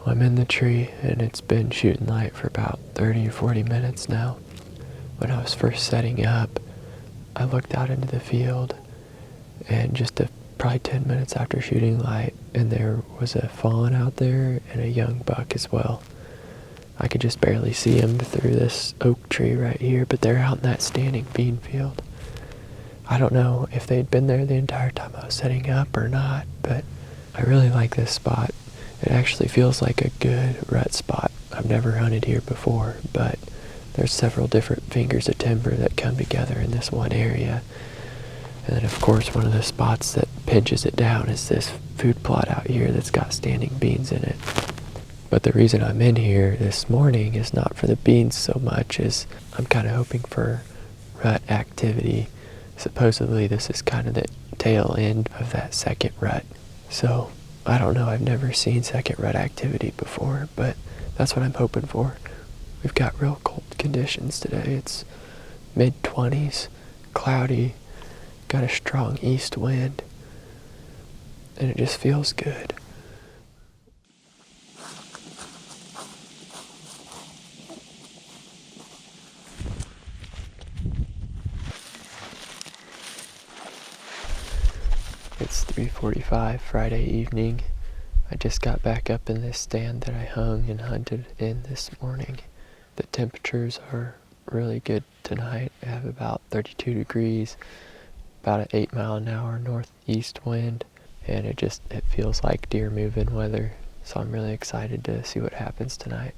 I'm in the tree and it's been shooting light for about 30 or 40 minutes now. When I was first setting up, I looked out into the field and probably 10 minutes after shooting light, and there was a fawn out there and a young buck as well. I could just barely see them through this oak tree right here, but they're out in that standing bean field. I don't know if they'd been there the entire time I was setting up or not, but I really like this spot. It actually feels like a good rut spot. I've never hunted here before, but there's several different fingers of timber that come together in this one area. And then of course one of the spots that pinches it down is this food plot out here that's got standing beans in it. But the reason I'm in here this morning is not for the beans so much as I'm kind of hoping for rut activity. Supposedly this is kind of the tail end of that second rut. So I don't know, I've never seen second rut activity before, but that's what I'm hoping for. We've got real cold conditions today. It's mid-20s, cloudy, got a strong east wind, and it just feels good. It's 3:45 Friday evening. I just got back up in this stand that I hung and hunted in this morning. The temperatures are really good tonight. I have about 32 degrees, about an 8-mile-an-hour northeast wind, and it feels like deer moving weather. So I'm really excited to see what happens tonight.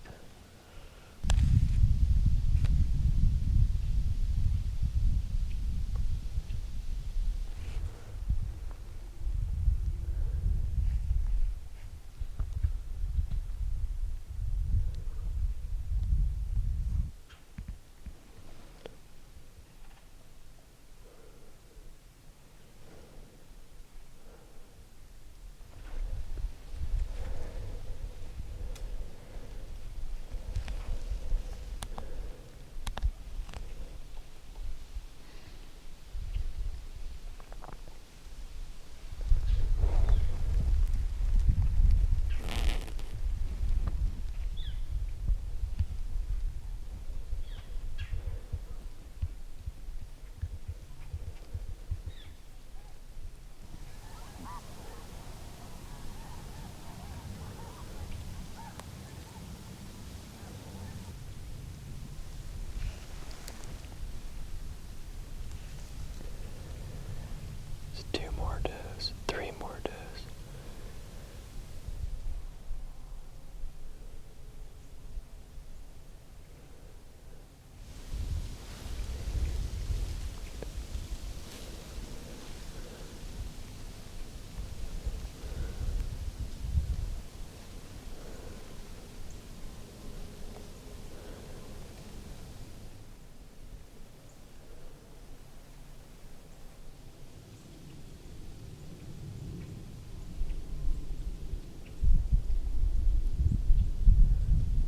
There's 2 more does, 3 more does.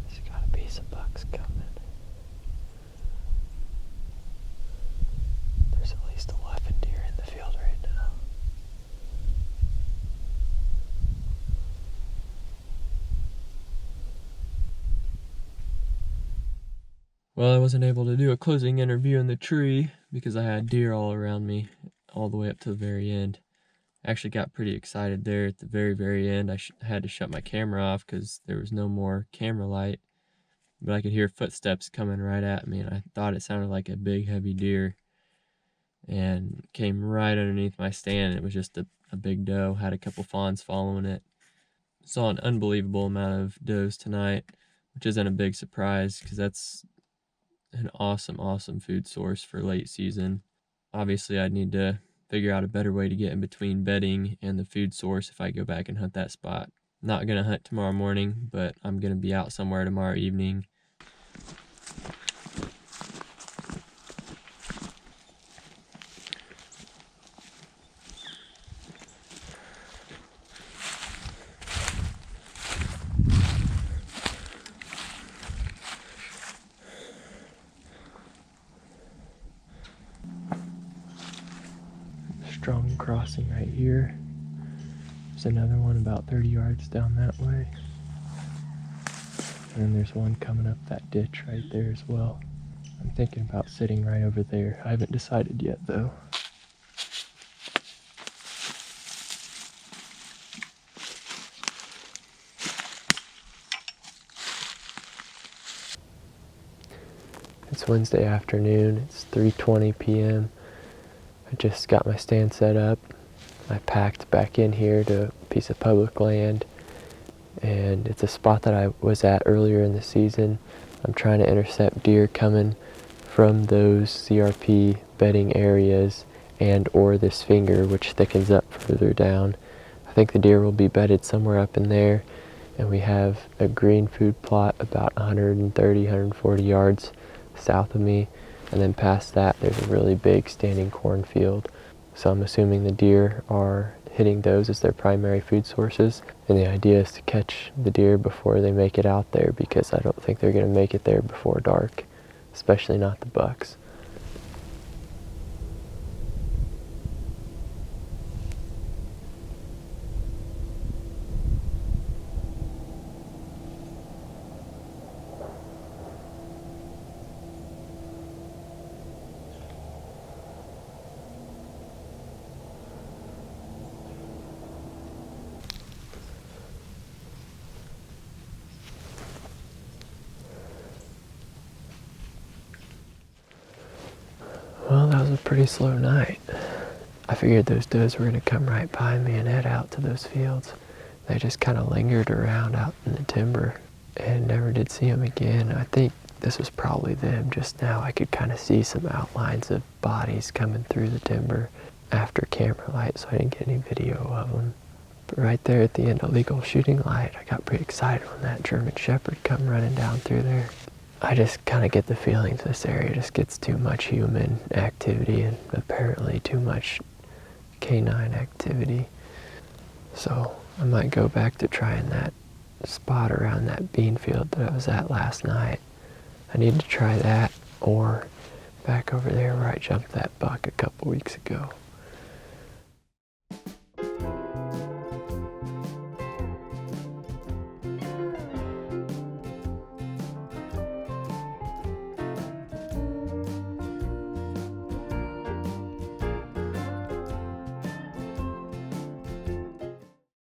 There's gotta be some bucks coming. There's at least 11 deer in the field right now. Well, I wasn't able to do a closing interview in the tree because I had deer all around me all the way up to the very end. I actually got pretty excited there at the very end. I had to shut my camera off because there was no more camera light, but I could hear footsteps coming right at me, and I thought it sounded like a big heavy deer, and came right underneath my stand. It was just a big doe. Had a couple fawns following it. Saw an unbelievable amount of does tonight, which isn't a big surprise because that's an awesome food source for late season. Obviously I'd need to figure out a better way to get in between bedding and the food source if I go back and hunt that spot. Not gonna hunt tomorrow morning, but I'm gonna be out somewhere tomorrow evening. Strong crossing right here. There's another one about 30 yards down that way. And there's one coming up that ditch right there as well. I'm thinking about sitting right over there. I haven't decided yet though. It's Wednesday afternoon. It's 3:20 p.m. I just got my stand set up. I packed back in here to a piece of public land, and it's a spot that I was at earlier in the season. I'm trying to intercept deer coming from those CRP bedding areas and or this finger, which thickens up further down. I think the deer will be bedded somewhere up in there, and we have a green food plot about 130, 140 yards south of me, and then past that there's a really big standing cornfield. So I'm assuming the deer are hitting those as their primary food sources, and the idea is to catch the deer before they make it out there, because I don't think they're going to make it there before dark, especially not the bucks. Well, that was a pretty slow night. I figured those does were going to come right by me and head out to those fields. They just kind of lingered around out in the timber and never did see them again. I think this was probably them just now. I could kind of see some outlines of bodies coming through the timber after camera light, so I didn't get any video of them. But right there at the end of legal shooting light, I got pretty excited when that German Shepherd come running down through there. I just kind of get the feeling this area just gets too much human activity and apparently too much canine activity. So I might go back to trying that spot around that bean field that I was at last night. I need to try that, or back over there where I jumped that buck a couple weeks ago.